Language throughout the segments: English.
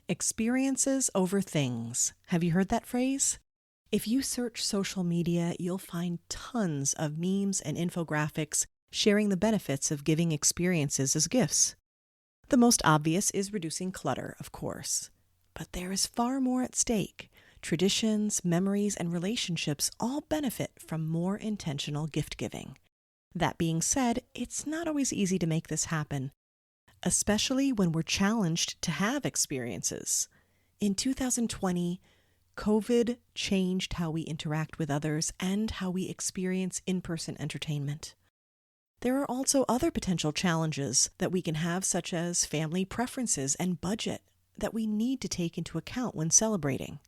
Experiences over things. Have you heard that phrase? If you search social media, you'll find tons of memes and infographics sharing the benefits of giving experiences as gifts. The most obvious is reducing clutter, of course. But there is far more at stake. Traditions, memories, and relationships all benefit from more intentional gift giving. That being said, it's not always easy to make this happen, especially when we're challenged to have experiences. In 2020, COVID changed how we interact with others and how we experience in-person entertainment. There are also other potential challenges that we can have, such as family preferences and budget, that we need to take into account when celebrating.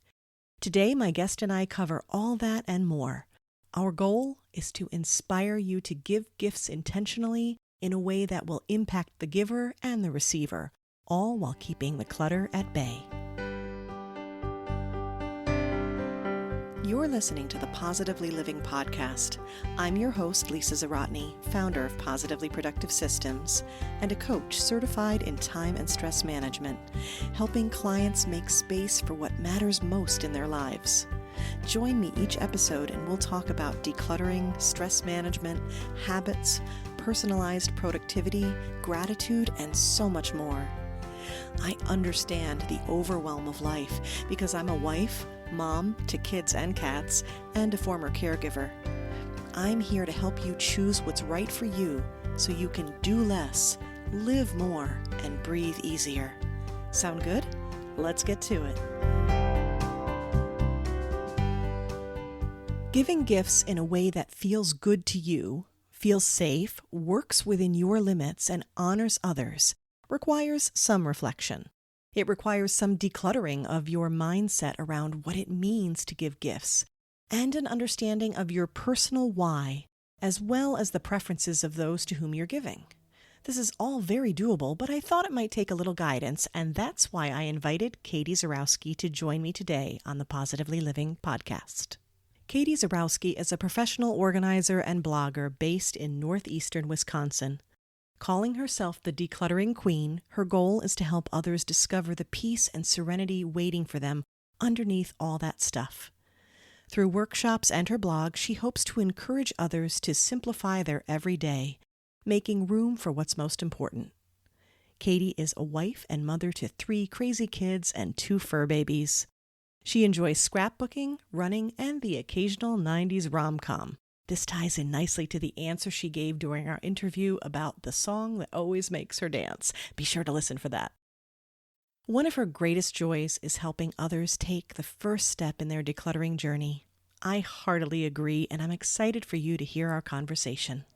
Today, my guest and I cover all that and more. Our goal is to inspire you to give gifts intentionally in a way that will impact the giver and the receiver, all while keeping the clutter at bay. You're listening to the Positively Living podcast. I'm your host, Lisa Zurwaski, founder of Positively Productive Systems and a coach certified in time and stress management, helping clients make space for what matters most in their lives. Join me each episode and we'll talk about decluttering, stress management, habits, personalized productivity, gratitude, and so much more. I understand the overwhelm of life because I'm a wife, mom to kids and cats, and a former caregiver. I'm here to help you choose what's right for you so you can do less, live more, and breathe easier. Sound good? Let's get to it. Giving gifts in a way that feels good to you, feels safe, works within your limits, and honors others requires some reflection. It requires some decluttering of your mindset around what it means to give gifts, and an understanding of your personal why, as well as the preferences of those to whom you're giving. This is all very doable, but I thought it might take a little guidance, and that's why I invited Katie Zurwaski to join me today on the Positively Living podcast. Katie Zurwaski is a professional organizer and blogger based in northeastern Wisconsin. Calling herself the decluttering queen, her goal is to help others discover the peace and serenity waiting for them underneath all that stuff. Through workshops and her blog, she hopes to encourage others to simplify their everyday, making room for what's most important. Katie is a wife and mother to 3 crazy kids and 2 fur babies. She enjoys scrapbooking, running, and the occasional 90s rom-com. This ties in nicely to the answer she gave during our interview about the song that always makes her dance. Be sure to listen for that. One of her greatest joys is helping others take the first step in their decluttering journey. I heartily agree, and I'm excited for you to hear our conversation.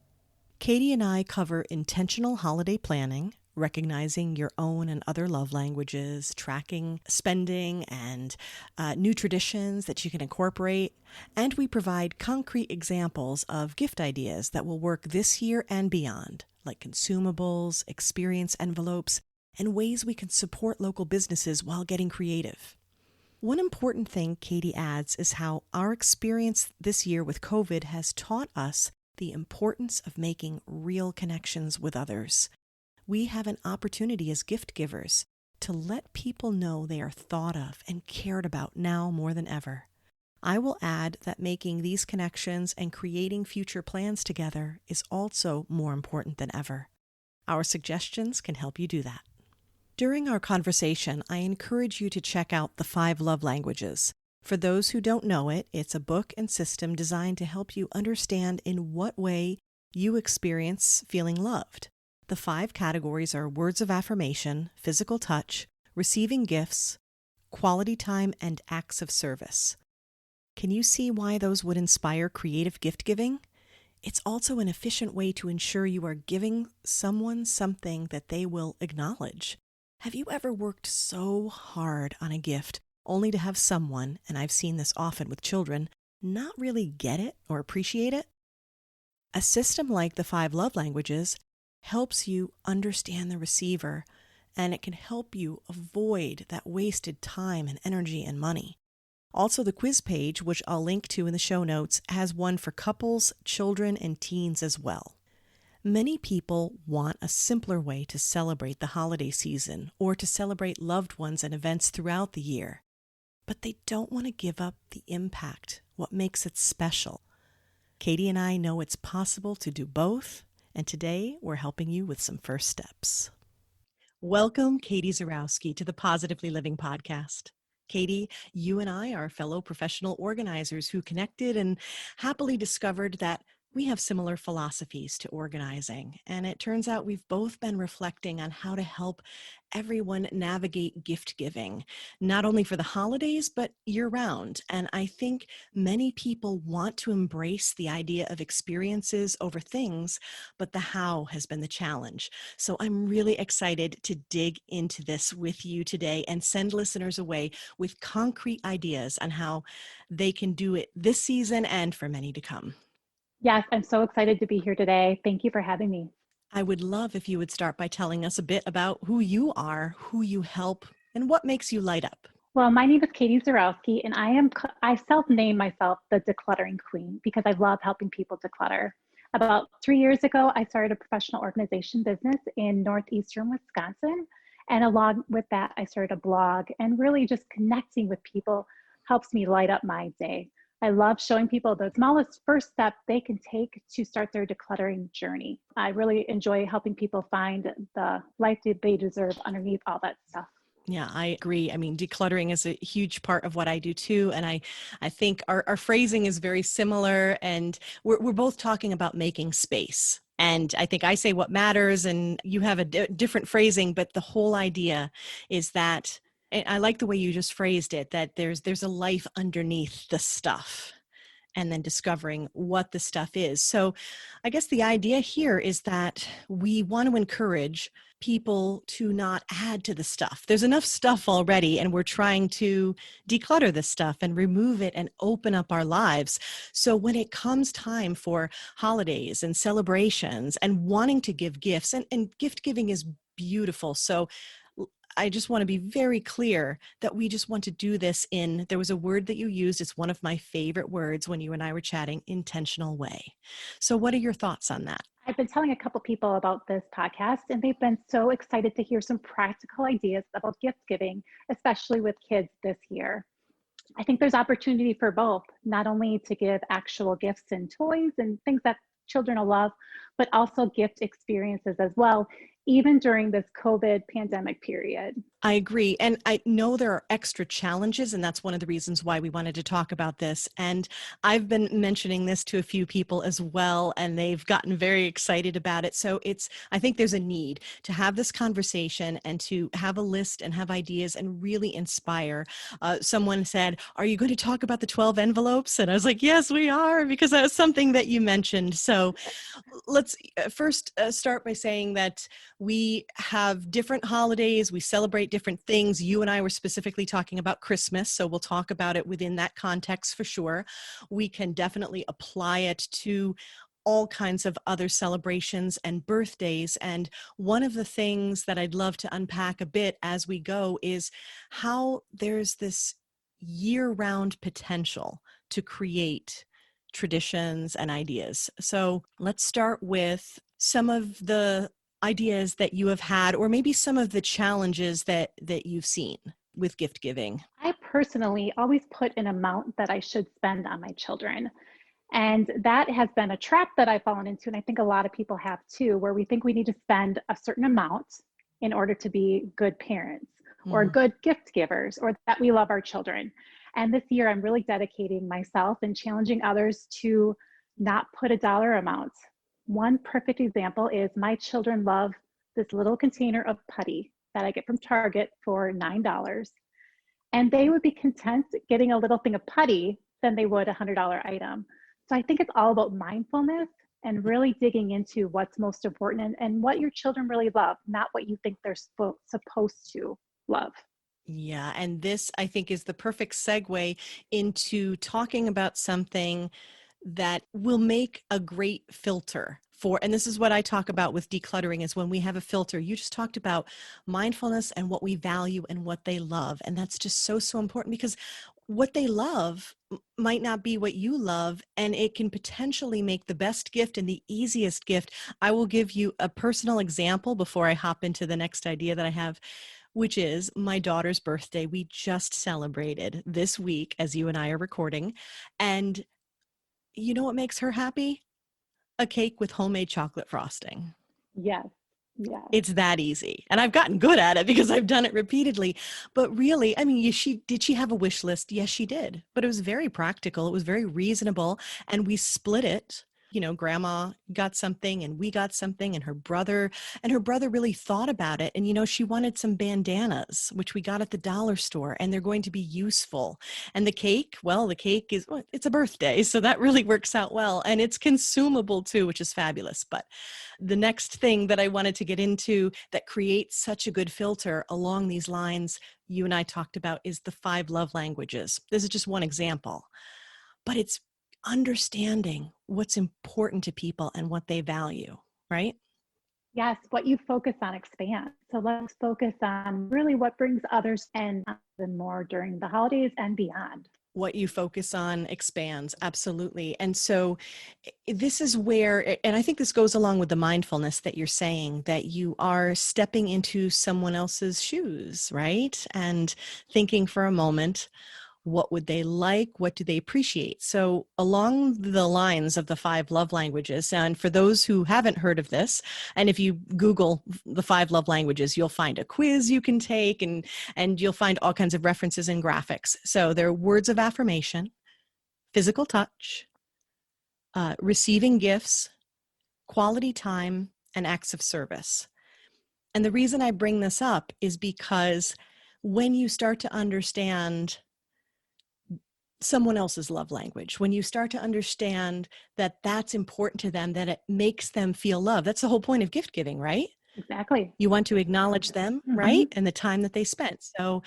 Katie and I cover intentional holiday planning, recognizing your own and other love languages, tracking spending, and new traditions that you can incorporate. And we provide concrete examples of gift ideas that will work this year and beyond, like consumables, experience envelopes, and ways we can support local businesses while getting creative. One important thing Katie adds is how our experience this year with COVID has taught us the importance of making real connections with others. We have an opportunity as gift givers to let people know they are thought of and cared about now more than ever. I will add that making these connections and creating future plans together is also more important than ever. Our suggestions can help you do that. During our conversation, I encourage you to check out The 5 Love Languages. For those who don't know it, it's a book and system designed to help you understand in what way you experience feeling loved. The 5 categories are words of affirmation, physical touch, receiving gifts, quality time, and acts of service. Can you see why those would inspire creative gift giving? It's also an efficient way to ensure you are giving someone something that they will acknowledge. Have you ever worked so hard on a gift only to have someone, and I've seen this often with children, not really get it or appreciate it? A system like the 5 Love Languages helps you understand the receiver, and it can help you avoid that wasted time and energy and money. Also, the quiz page, which I'll link to in the show notes, has one for couples, children, and teens as well. Many people want a simpler way to celebrate the holiday season or to celebrate loved ones and events throughout the year, but they don't want to give up the impact, what makes it special. Katie and I know it's possible to do both, and today we're helping you with some first steps. Welcome, Katie Zurwaski, to the Positively Living podcast. Katie, you and I are fellow professional organizers who connected and happily discovered that we have similar philosophies to organizing. And it turns out we've both been reflecting on how to help everyone navigate gift giving, not only for the holidays, but year round. And I think many people want to embrace the idea of experiences over things, but the how has been the challenge. So I'm really excited to dig into this with you today and send listeners away with concrete ideas on how they can do it this season and for many to come. Yes, I'm so excited to be here today. Thank you for having me. I would love if you would start by telling us a bit about who you are, who you help, and what makes you light up. Well, my name is Katie Zurowski, and I self-name myself the decluttering queen because I love helping people declutter. About 3 years ago, I started a professional organization business in northeastern Wisconsin. And along with that, I started a blog, and really just connecting with people helps me light up my day. I love showing people the smallest first step they can take to start their decluttering journey. I really enjoy helping people find the life they deserve underneath all that stuff. Yeah, I agree. I mean, decluttering is a huge part of what I do too. And I think our phrasing is very similar. And we're both talking about making space. And I think I say what matters and you have a different phrasing, but the whole idea is that, and I like the way you just phrased it, that there's a life underneath the stuff and then discovering what the stuff is. So I guess the idea here is that we want to encourage people to not add to the stuff. There's enough stuff already, and we're trying to declutter the stuff and remove it and open up our lives. So when it comes time for holidays and celebrations and wanting to give gifts, and gift giving is beautiful. So I just want to be very clear that we just want to do this there was a word that you used, it's one of my favorite words when you and I were chatting, intentional way. So what are your thoughts on that? I've been telling a couple people about this podcast, and they've been so excited to hear some practical ideas about gift giving, especially with kids this year. I think there's opportunity for both, not only to give actual gifts and toys and things that children will love, but also gift experiences as well, even during this COVID pandemic period. I agree. And I know there are extra challenges, and that's one of the reasons why we wanted to talk about this. And I've been mentioning this to a few people as well, and they've gotten very excited about it. So I think there's a need to have this conversation and to have a list and have ideas and really inspire. Someone said, "Are you going to talk about the 12 envelopes?" And I was like, "Yes, we are," because that was something that you mentioned. So let's first start by saying that we have different holidays. We celebrate different things. You and I were specifically talking about Christmas, so we'll talk about it within that context for sure. We can definitely apply it to all kinds of other celebrations and birthdays. And one of the things that I'd love to unpack a bit as we go is how there's this year-round potential to create traditions and ideas. So let's start with some of the ideas that you have had, or maybe some of the challenges that you've seen with gift giving. I personally always put an amount that I should spend on my children. And that has been a trap that I've fallen into. And I think a lot of people have too, where we think we need to spend a certain amount in order to be good parents or good gift givers, or that we love our children. And this year, I'm really dedicating myself and challenging others to not put a dollar amount. One perfect example is my children love this little container of putty that I get from Target for $9. And they would be content getting a little thing of putty than they would a $100 item. So I think it's all about mindfulness and really digging into what's most important and what your children really love, not what you think they're supposed to love. Yeah, and this I think is the perfect segue into talking about something that will make a great filter for, and this is what I talk about with decluttering, is when we have a filter. You just talked about mindfulness and what we value and what they love. And that's just so important, because what they love might not be what you love, and it can potentially make the best gift and the easiest gift. I will give you a personal example before I hop into the next idea that I have, which is my daughter's birthday. We just celebrated this week as you and I are recording. And you know what makes her happy? A cake with homemade chocolate frosting. Yes. Yes. It's that easy. And I've gotten good at it because I've done it repeatedly. But really, I mean, did she have a wish list? Yes, she did. But it was very practical. It was very reasonable. And we split it. You know, grandma got something and we got something, and her brother really thought about it. And, you know, she wanted some bandanas, which we got at the dollar store, and they're going to be useful. And the cake, well, it's a birthday. So that really works out well. And it's consumable too, which is fabulous. But the next thing that I wanted to get into that creates such a good filter along these lines you and I talked about is the 5 love languages. This is just one example, but it's understanding what's important to people and what they value, right? Yes, what you focus on expands. So let's focus on really what brings others and even more during the holidays and beyond. What you focus on expands. Absolutely. And so this is where, and I think this goes along with the mindfulness that you're saying, that you are stepping into someone else's shoes, right? And thinking for a moment, what would they like? What do they appreciate? So along the lines of the 5 love languages, and for those who haven't heard of this, and if you Google the 5 love languages, you'll find a quiz you can take, and you'll find all kinds of references and graphics. So they're words of affirmation, physical touch, receiving gifts, quality time, and acts of service. And the reason I bring this up is because when you start to understand someone else's love language, when you start to understand that that's important to them, that it makes them feel love, that's the whole point of gift giving, right? Exactly. You want to acknowledge them, Mm-hmm. right? And the time that they spent. So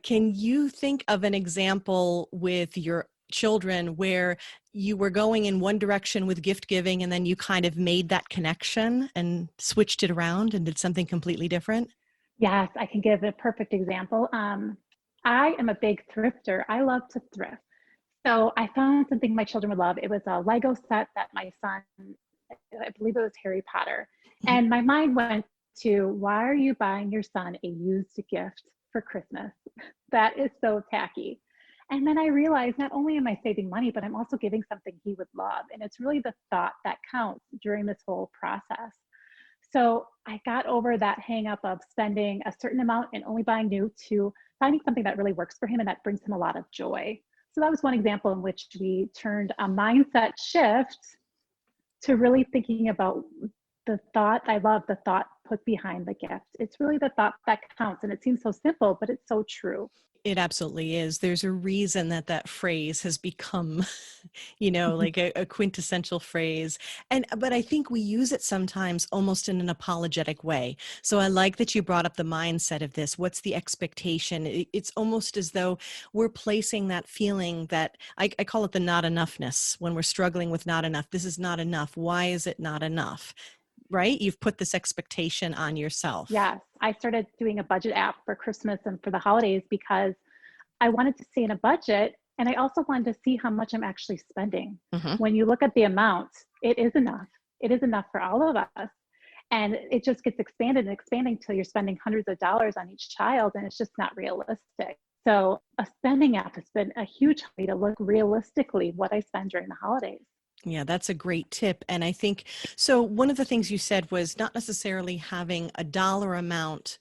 can you think of an example with your children where you were going in one direction with gift giving and then you kind of made that connection and switched it around and did something completely different? Yes, I can give a perfect example. I am a big thrifter. I love to thrift. So I found something my children would love. It was a Lego set that my son, I believe it was Harry Potter. Mhm. And my mind went to, why are you buying your son a used gift for Christmas? That is so tacky. And then I realized not only am I saving money, but I'm also giving something he would love. And it's really the thought that counts during this whole process. So I got over that hang up of spending a certain amount and only buying new to finding something that really works for him and that brings him a lot of joy. So that was one example in which we turned a mindset shift to really thinking about the thought. I love the thought put behind the gift. It's really the thought that counts. And it seems so simple, but it's so true. It absolutely is. There's a reason that that phrase has become, you know, like a quintessential phrase. But I think we use it sometimes almost in an apologetic way. So I like that you brought up the mindset of this. What's the expectation? It's almost as though we're placing that feeling that I call it the not enoughness when we're struggling with not enough. This is not enough. Why is it not enough? Right? You've put this expectation on yourself. Yes, I started doing a budget app for Christmas and for the holidays because I wanted to stay in a budget. And I also wanted to see how much I'm actually spending. Mhm. When you look at the amount, it is enough. It is enough for all of us. And it just gets expanded and expanding till you're spending hundreds of dollars on each child, and it's just not realistic. So a spending app has been a huge way to look realistically what I spend during the holidays. Yeah, that's a great tip. And I think so. One of the things you said was not necessarily having a dollar amount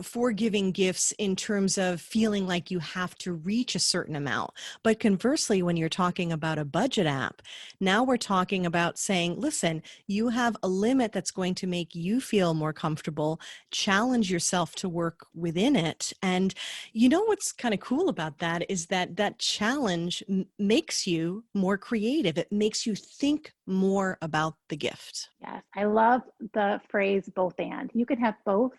for giving gifts in terms of feeling like you have to reach a certain amount. But conversely, when you're talking about a budget app, now we're talking about saying, listen, you have a limit that's going to make you feel more comfortable, challenge yourself to work within it. And you know what's kind of cool about that is that that challenge makes you more creative. It makes you think more about the gift. Yes, I love the phrase both and. You can have both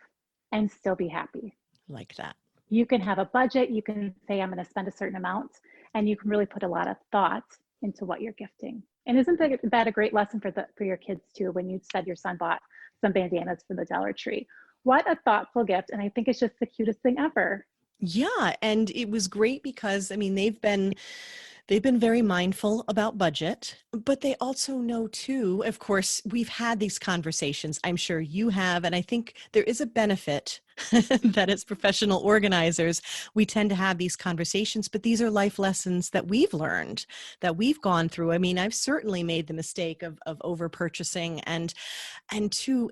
and still be happy. Like that. You can have a budget, you can say, I'm going to spend a certain amount, and you can really put a lot of thought into what you're gifting. And isn't that a great lesson for your kids too, when you said your son bought some bandanas from the Dollar Tree? What a thoughtful gift. And I think it's just the cutest thing ever. Yeah, and it was great because I mean they've been very mindful about budget, but they also know too, of course, we've had these conversations. I'm sure you have, and I think there is a benefit that as professional organizers, we tend to have these conversations, but these are life lessons that we've learned, that we've gone through. I mean, I've certainly made the mistake of over purchasing and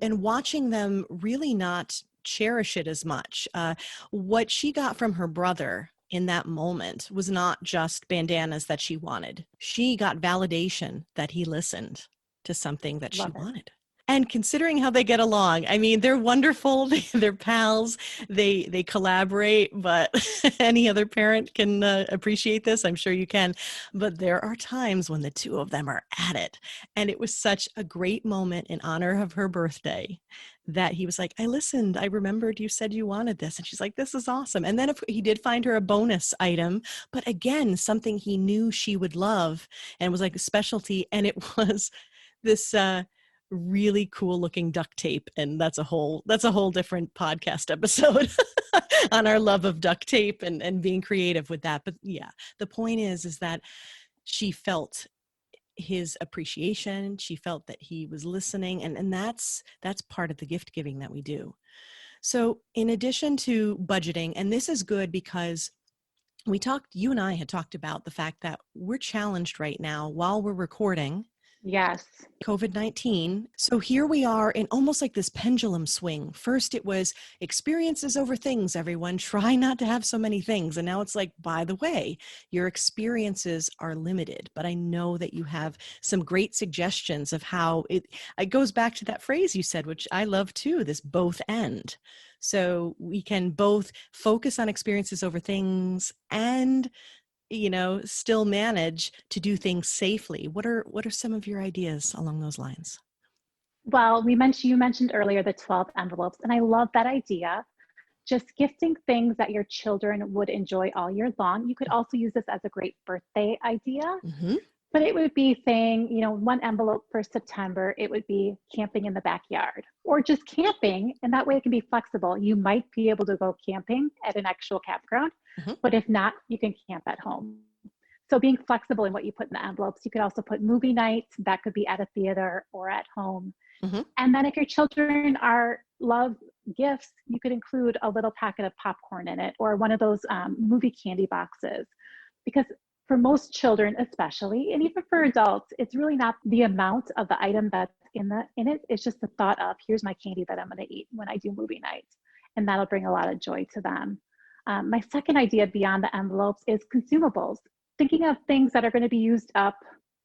watching them really not cherish it as much. What she got from her brother in that moment was not just bandanas that she wanted. She got validation that he listened to something that she Love it. wanted. And considering how they get along, I mean, they're wonderful. They're pals. They collaborate. But any other parent can appreciate this. I'm sure you can. But there are times when the two of them are at it, and it was such a great moment in honor of her birthday that he was like, I listened. I remembered you said you wanted this. And she's like, this is awesome. And then if he did find her a bonus item, but again, something he knew she would love and was like a specialty. And it was this really cool looking duct tape. And that's a whole different podcast episode on our love of duct tape and being creative with that. But yeah, the point is that she felt his appreciation. She felt that he was listening, and that's part of the gift giving that we do. So in addition to budgeting, and this is good because you and I had talked about the fact that we're challenged right now while we're recording Yes. COVID-19. So here we are in almost like this pendulum swing. First, it was experiences over things, everyone. Try not to have so many things. And now it's like, by the way, your experiences are limited. But I know that you have some great suggestions of how it goes back to that phrase you said, which I love too, this both end. So we can both focus on experiences over things and still manage to do things safely. What are some of your ideas along those lines? Well, you mentioned earlier the 12 envelopes, and I love that idea. Just gifting things that your children would enjoy all year long. You could also use this as a great birthday idea, Mm-hmm. but it would be saying, one envelope for September, it would be camping in the backyard or just camping. And that way it can be flexible. You might be able to go camping at an actual campground, Mm-hmm. but if not, you can camp at home. So being flexible in what you put in the envelopes, you could also put movie nights, that could be at a theater or at home. Mm-hmm. And then if your children love gifts, you could include a little packet of popcorn in it or one of those movie candy boxes. Because for most children, especially, and even for adults, it's really not the amount of the item that's in it. It's just the thought of here's my candy that I'm going to eat when I do movie nights, and that'll bring a lot of joy to them. My second idea beyond the envelopes is consumables. Thinking of things that are going to be used up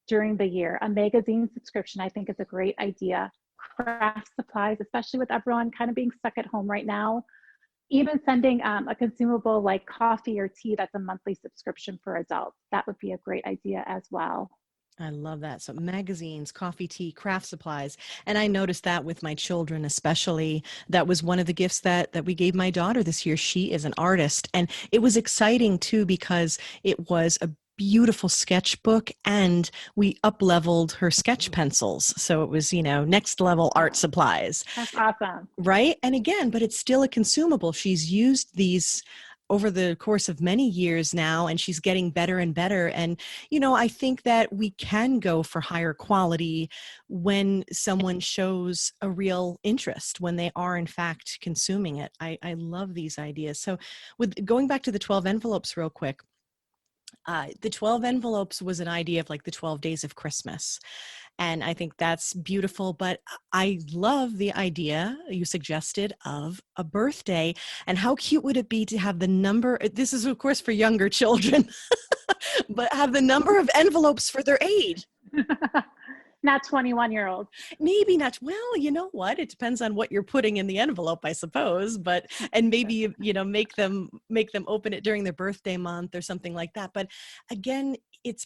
during the year. A magazine subscription, I think, is a great idea. Craft supplies, especially with everyone kind of being stuck at home right now. Even sending a consumable like coffee or tea that's a monthly subscription for adults. That would be a great idea as well. I love that. So magazines, coffee, tea, craft supplies. And I noticed that with my children, especially. That was one of the gifts that we gave my daughter this year. She is an artist. And it was exciting too, because it was a beautiful sketchbook and we up leveled her sketch pencils. So it was, next level art Oh, supplies. that's awesome. Right. And again, but it's still a consumable. She's used these over the course of many years now, and she's getting better and better. And, I think that we can go for higher quality when someone shows a real interest, when they are in fact consuming it. I love these ideas. So with going back to the 12 envelopes real quick, the 12 envelopes was an idea of like the 12 days of Christmas. And I think that's beautiful. But I love the idea you suggested of a birthday. And how cute would it be to have the number? This is, of course, for younger children, but have the number of envelopes for their age. Not 21-year-olds. Maybe not. Well, you know what? It depends on what you're putting in the envelope, I suppose. But and maybe make them open it during their birthday month or something like that. But again, it's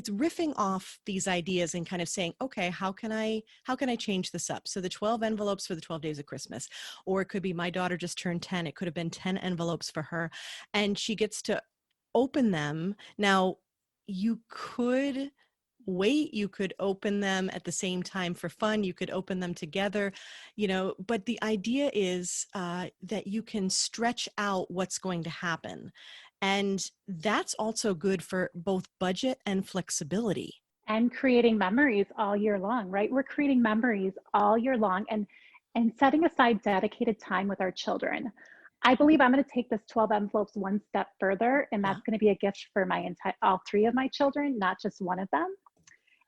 riffing off these ideas and kind of saying, okay, how can I change this up? So the 12 envelopes for the 12 days of Christmas, or it could be my daughter just turned 10. It could have been 10 envelopes for her, and she gets to open them. Now, you could wait, you could open them at the same time for fun, you could open them together, but the idea is that you can stretch out what's going to happen. And that's also good for both budget and flexibility. And creating memories all year long, right? We're creating memories all year long and setting aside dedicated time with our children. I believe I'm going to take this 12 envelopes one step further, and Yeah. that's going to be a gift for my entire all three of my children, not just one of them.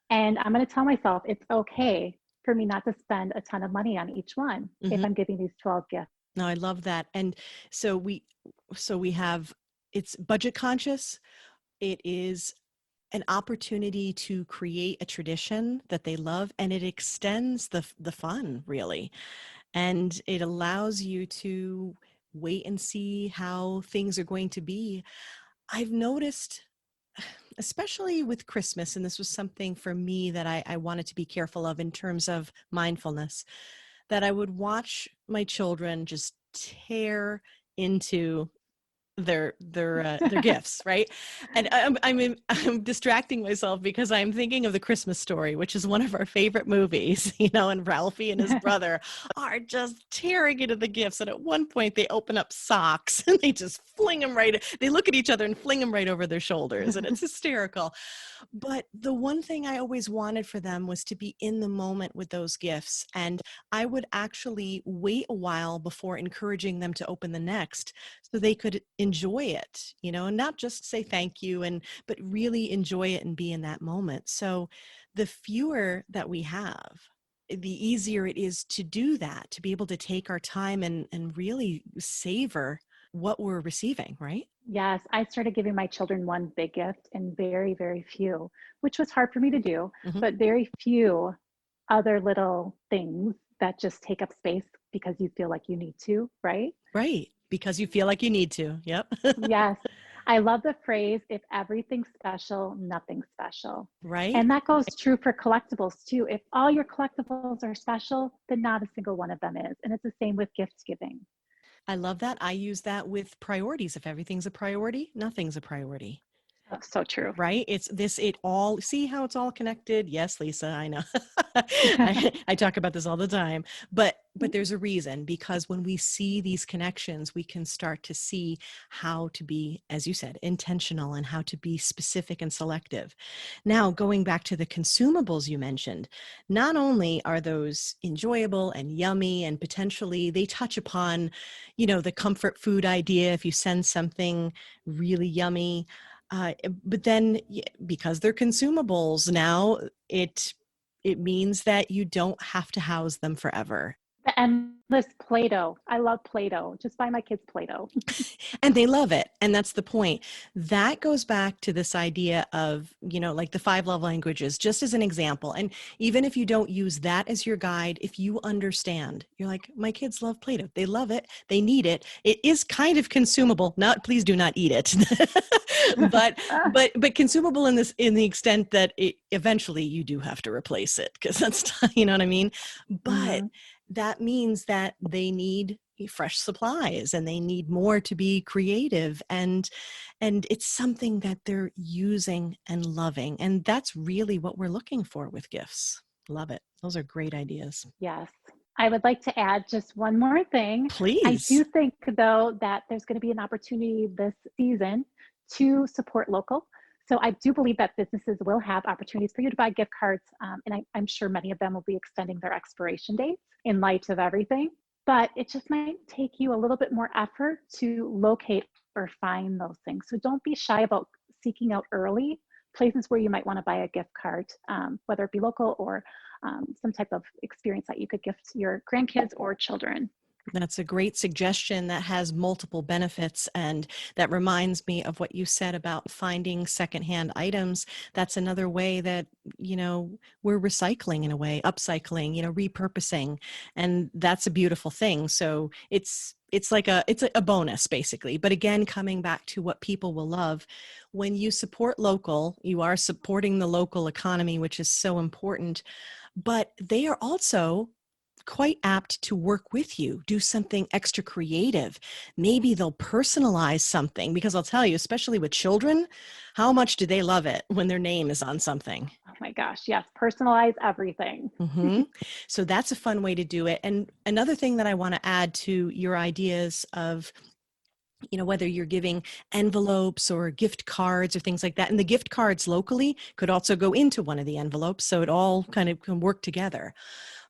And I'm going to tell myself it's okay for me not to spend a ton of money on each one if Hmm. I'm giving these 12 gifts. No, I love that. And so we have, it's budget conscious. It is an opportunity to create a tradition that they love, and it extends the fun, really. And it allows you to wait and see how things are going to be. I've noticed, especially with Christmas, and this was something for me that I wanted to be careful of in terms of mindfulness, that I would watch my children just tear into their gifts, right? And I'm distracting myself because I'm thinking of The Christmas Story, which is one of our favorite movies, and Ralphie and his brother are just tearing into the gifts. And at one point they open up socks and they just fling them right. They look at each other and fling them right over their shoulders, and it's hysterical. But the one thing I always wanted for them was to be in the moment with those gifts. And I would actually wait a while before encouraging them to open the next so they could enjoy it, and not just say thank you, but really enjoy it and be in that moment. So the fewer that we have, the easier it is to do that, to be able to take our time and really savor what we're receiving, right? Yes, I started giving my children one big gift and very, very few, which was hard for me to do, Hmm. but very few other little things that just take up space because you feel like you need to, right? Right. Because you feel like you need to. Yep. Yes. I love the phrase, if everything's special, nothing's special. Right. And that goes true for collectibles too. If all your collectibles are special, then not a single one of them is. And it's the same with gift giving. I love that. I use that with priorities. If everything's a priority, nothing's a priority. Oh, so true. Right? It's this, it all, see how it's all connected? Yes, Lisa, I know. I talk about this all the time, but there's a reason, because when we see these connections, we can start to see how to be, as you said, intentional, and how to be specific and selective. Now, going back to the consumables you mentioned, not only are those enjoyable and yummy, and potentially they touch upon, the comfort food idea if you send something really yummy, but then because they're consumables now, it means that you don't have to house them forever. The endless Play-Doh. I love Play-Doh. Just buy my kids Play-Doh. And they love it. And that's the point. That goes back to this idea of, like the 5 love languages, just as an example. And even if you don't use that as your guide, if you understand, you're like, my kids love Play-Doh. They love it. They need it. It is kind of consumable. Not, please do not eat it. but but consumable in the extent that eventually you do have to replace it, because that's, you know what I mean? But Mhm. that means that they need fresh supplies, and they need more to be creative, and it's something that they're using and loving, and that's really what we're looking for with gifts. Love it. Those are great ideas. Yes. I would like to add just one more thing. I Please. do think, though, that there's going to be an opportunity this season to support local. So I do believe that businesses will have opportunities for you to buy gift cards. And I'm sure many of them will be extending their expiration dates in light of everything. But it just might take you a little bit more effort to locate or find those things. So don't be shy about seeking out early places where you might want to buy a gift card, whether it be local or some type of experience that you could gift your grandkids or children. That's a great suggestion that has multiple benefits. And that reminds me of what you said about finding secondhand items. That's another way that, we're recycling, in a way, upcycling, repurposing. And that's a beautiful thing. So it's like it's a bonus, basically. But again, coming back to what people will love, when you support local, you are supporting the local economy, which is so important. But they are also quite apt to work with you, do something extra creative. Maybe they'll personalize something, because I'll tell you, especially with children, how much do they love it when their name is on something? Oh my gosh, yes, personalize everything. hmm So that's a fun way to do it. And another thing that I want to add to your ideas of, whether you're giving envelopes or gift cards or things like that, and the gift cards locally could also go into one of the envelopes, so it all kind of can work together.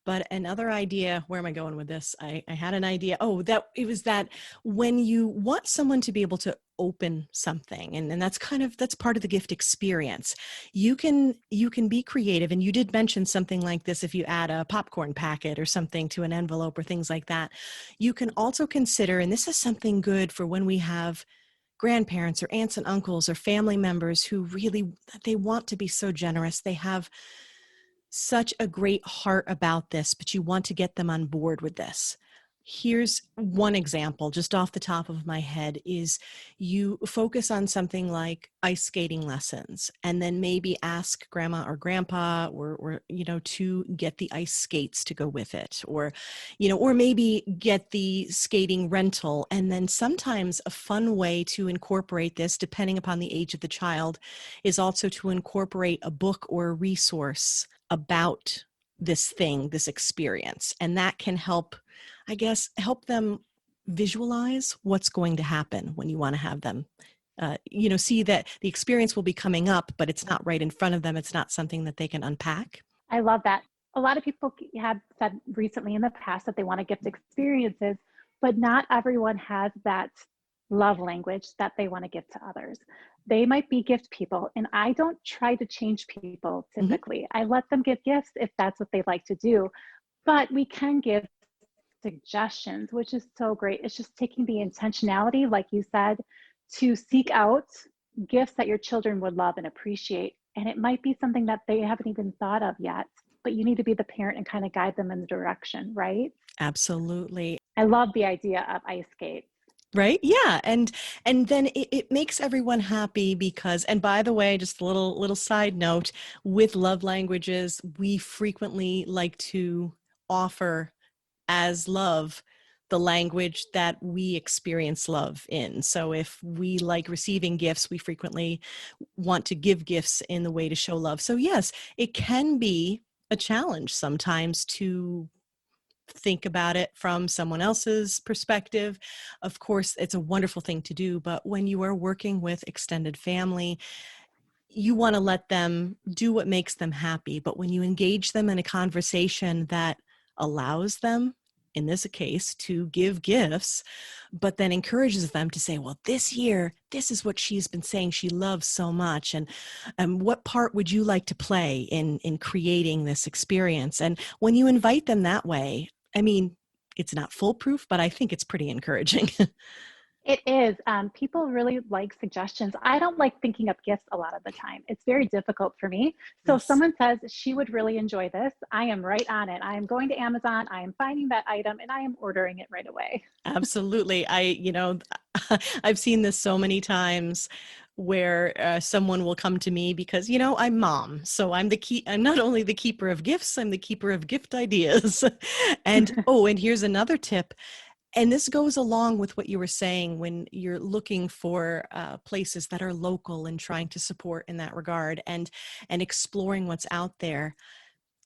But another idea, where am I going with this? I had an idea. Oh, that it was that when you want someone to be able to open something, and that's part of the gift experience. You can be creative. And you did mention something like this: if you add a popcorn packet or something to an envelope or things like that. You can also consider, and this is something good for when we have grandparents or aunts and uncles or family members who really, they want to be so generous. They have such a great heart about this, but you want to get them on board with this. Here's one example, just off the top of my head, is you focus on something like ice skating lessons, and then maybe ask grandma or grandpa, or to get the ice skates to go with it, or maybe get the skating rental. And then sometimes a fun way to incorporate this, depending upon the age of the child, is also to incorporate a book or a resource about this thing, this experience. And that can help, I guess, help them visualize what's going to happen when you want to have them, see that the experience will be coming up, but it's not right in front of them. It's not something that they can unpack. I love that. A lot of people have said recently in the past that they want to gift experiences, but not everyone has that love language that they want to give to others. They might be gift people, and I don't try to change people Mhm. typically. I let them give gifts if that's what they like to do, but we can give suggestions, which is so great. It's just taking the intentionality, like you said, to seek out gifts that your children would love and appreciate. And it might be something that they haven't even thought of yet, but you need to be the parent and kind of guide them in the direction, right? Absolutely. I love the idea of ice skates. Right? Yeah. And then it makes everyone happy because, and by the way, just a little side note, with love languages, we frequently like to offer as love the language that we experience love in. So if we like receiving gifts, we frequently want to give gifts in the way to show love. So yes, it can be a challenge sometimes to think about it from someone else's perspective. Of course, it's a wonderful thing to do, but when you are working with extended family, you want to let them do what makes them happy. But when you engage them in a conversation that allows them, in this case, to give gifts, but then encourages them to say, well, this year, this is what she's been saying she loves so much. And what part would you like to play in creating this experience? And when you invite them that way, I mean, it's not foolproof, but I think it's pretty encouraging. It is. People really like suggestions. I don't like thinking up gifts a lot of the time. It's very difficult for me. So if Yes. someone says she would really enjoy this, I am right on it. I am going to Amazon, I am finding that item, and I am ordering it right away. Absolutely. I've seen this so many times where someone will come to me because, I'm mom. So I'm not only the keeper of gifts, I'm the keeper of gift ideas. And here's another tip. And this goes along with what you were saying when you're looking for places that are local and trying to support in that regard, and exploring what's out there.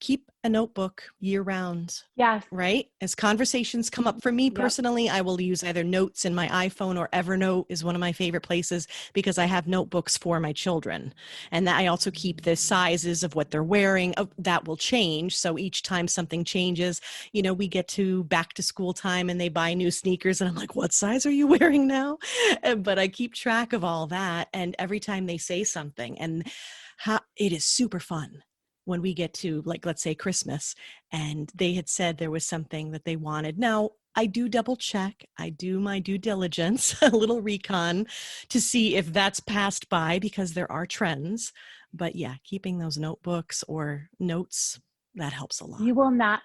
Keep a notebook year round, Yes. right? As conversations come up for me Yep. personally, I will use either notes in my iPhone, or Evernote is one of my favorite places because I have notebooks for my children. And that I also keep the sizes of what they're wearing. That will change. So each time something changes, we get to back to school time and they buy new sneakers and I'm like, what size are you wearing now? But I keep track of all that. And every time they say something, and it is super fun when we get to, like, let's say Christmas, and they had said there was something that they wanted. Now, I do double check, I do my due diligence, a little recon to see if that's passed by, because there are trends. But yeah, keeping those notebooks or notes, that helps a lot. You will not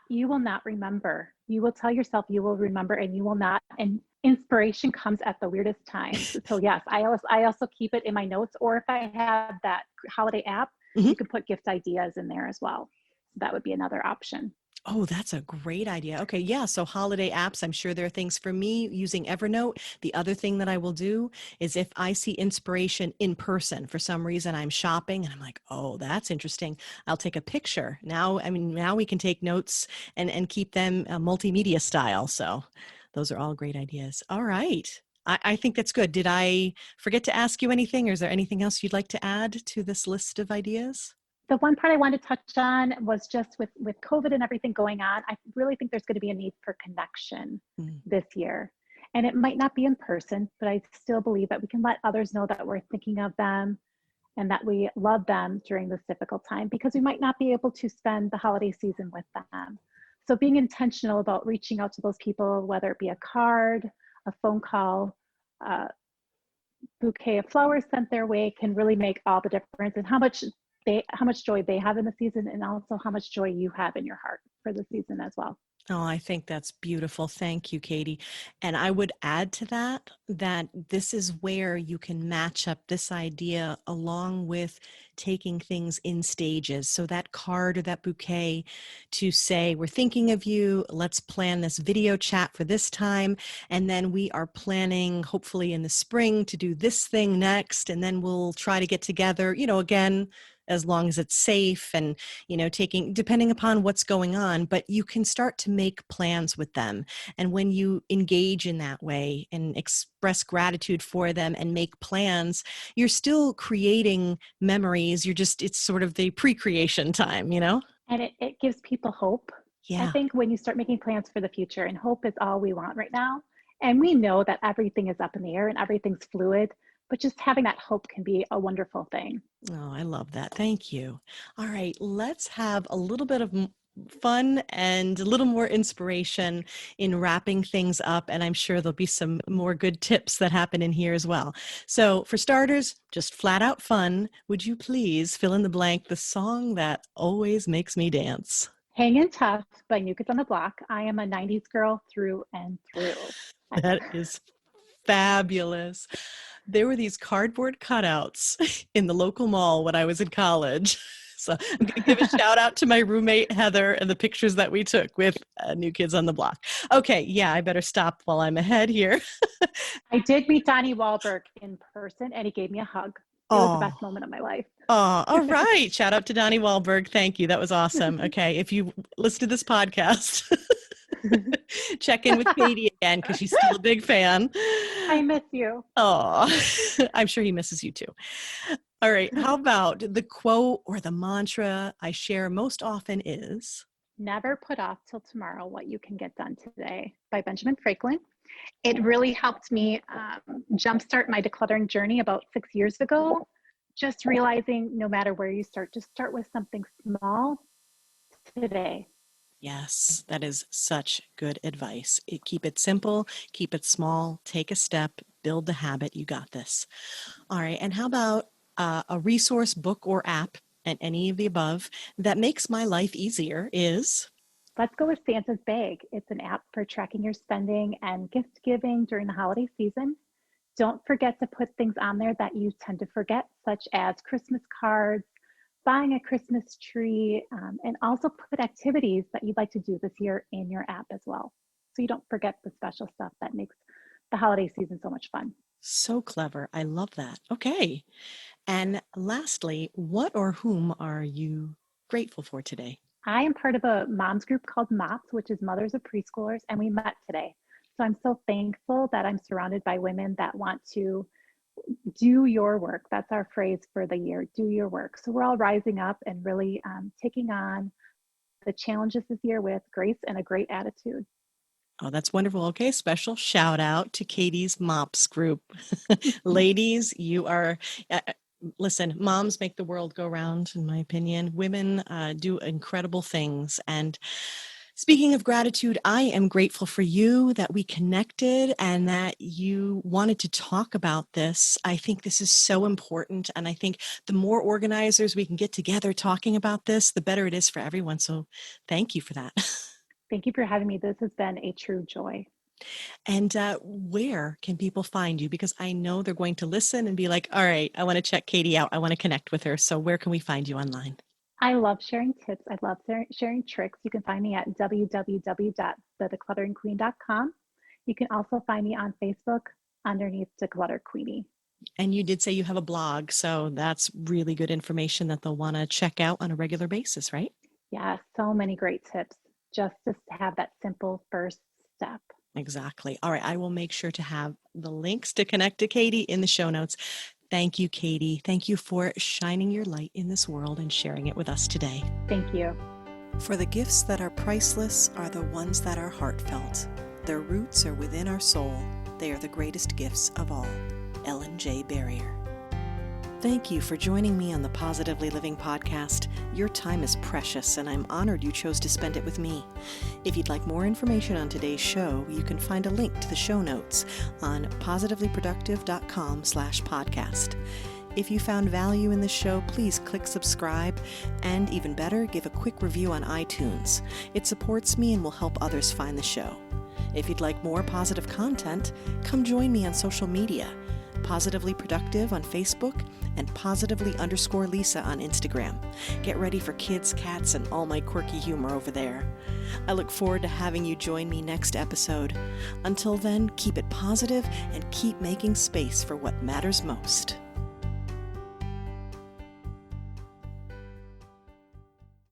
remember. You will tell yourself you will remember, and you will not. And inspiration comes at the weirdest times. So yes, I also keep it in my notes, or if I have that holiday app, Mhm. you can put gift ideas in there as well. So that would be another option. Oh, that's a great idea. Okay, yeah. So holiday apps, I'm sure there are things for me using Evernote. The other thing that I will do is if I see inspiration in person, for some reason I'm shopping and I'm like, oh, that's interesting. I'll take a picture. Now, I mean, now we can take notes and keep them multimedia style. So those are all great ideas. All right. I think that's good. Did I forget to ask you anything, or is there anything else you'd like to add to this list of ideas? The one part I wanted to touch on was just with COVID and everything going on, I really think there's going to be a need for connection Mm. this year. And it might not be in person, but I still believe that we can let others know that we're thinking of them and that we love them during this difficult time, because we might not be able to spend the holiday season with them. So being intentional about reaching out to those people, whether it be a card, a phone call, a bouquet of flowers sent their way, can really make all the difference, and how much joy they have in the season, and also how much joy you have in your heart for the season as well. Oh, I think that's beautiful. Thank you, Katie. And I would add to that that this is where you can match up this idea along with taking things in stages. So that card or that bouquet to say, we're thinking of you, let's plan this video chat for this time. And then we are planning, hopefully in the spring, to do this thing next. And then we'll try to get together, again, as long as it's safe and taking, depending upon what's going on, but you can start to make plans with them. And when you engage in that way and express gratitude for them and make plans, you're still creating memories. It's sort of the pre-creation time. And it gives people hope. I Yeah. think when you start making plans for the future, and hope is all we want right now. And we know that everything is up in the air and everything's fluid, but just having that hope can be a wonderful thing. Oh, I love that. Thank you. All right, let's have a little bit of fun and a little more inspiration in wrapping things up. And I'm sure there'll be some more good tips that happen in here as well. So, for starters, just flat out fun. Would you please fill in the blank, the song that always makes me dance? Hangin' Tough by New Kids on the Block. I am a 90s girl through and through. That is fabulous. There were these cardboard cutouts in the local mall when I was in college. So I'm going to give a shout out to my roommate, Heather, and the pictures that we took with New Kids on the Block. Okay, yeah, I better stop while I'm ahead here. I did meet Donnie Wahlberg in person, and he gave me a hug. It was the Oh, best moment of my life. oh, all right. Shout out to Donnie Wahlberg. Thank you. That was awesome. Okay, if you listen to this podcast, check in with Katie again because she's still a big fan. I miss you. Oh, I'm sure he misses you too. All right. How about the quote or the mantra I share most often is? Never put off till tomorrow what you can get done today by Benjamin Franklin. It really helped me jumpstart my decluttering journey about 6 years ago. Just realizing no matter where you start, just start with something small today. Yes, that is such good advice. Keep it simple, keep it small, take a step, build the habit. You got this. All right. And how about a resource, book, or app, and any of the above that makes my life easier is? Let's go with Santa's Bag. It's an app for tracking your spending and gift giving during the holiday season. Don't forget to put things on there that you tend to forget, such as Christmas cards, buying a Christmas tree, and also put activities that you'd like to do this year in your app as well. So you don't forget the special stuff that makes the holiday season so much fun. So clever. I love that. Okay. And lastly, what or whom are you grateful for today? I am part of a mom's group called MOPS, which is Mothers of Preschoolers, and we met today. So I'm so thankful that I'm surrounded by women that want to do your work. That's our phrase for the year, do your work. So we're all rising up and really taking on the challenges this year with grace and a great attitude. Oh, that's wonderful. Okay, special shout out to Katie's MOPS group. Ladies, you are, listen, moms make the world go round, in my opinion. Women do incredible things. And speaking of gratitude, I am grateful for you that we connected and that you wanted to talk about this. I think this is so important. And I think the more organizers we can get together talking about this, the better it is for everyone. So thank you for that. Thank you for having me. This has been a true joy. And where can people find you? Because I know they're going to listen and be like, all right, I want to check Katie out. I want to connect with her. So where can we find you online? I love sharing tips. I love sharing tricks. You can find me at www.thedeclutteringqueen.com. You can also find me on Facebook underneath Declutter Queenie. And you did say you have a blog, so that's really good information that they'll want to check out on a regular basis, right? Yeah, so many great tips just to have that simple first step. Exactly. All right. I will make sure to have the links to connect to Katie in the show notes. Thank you, Katie. Thank you for shining your light in this world and sharing it with us today. Thank you. For the gifts that are priceless are the ones that are heartfelt. Their roots are within our soul. They are the greatest gifts of all. Ellen J. Barrier. Thank you for joining me on the Positively Living podcast. Your time is precious, and I'm honored you chose to spend it with me. If you'd like more information on today's show, you can find a link to the show notes on positivelyproductive.com/podcast. If you found value in this show, please click subscribe, and even better, give a quick review on iTunes. It supports me and will help others find the show. If you'd like more positive content, come join me on social media. Positively Productive on Facebook and positively_Lisa on Instagram. Get ready for kids, cats, and all my quirky humor over there. I look forward to having you join me next episode. Until then, keep it positive and keep making space for what matters most.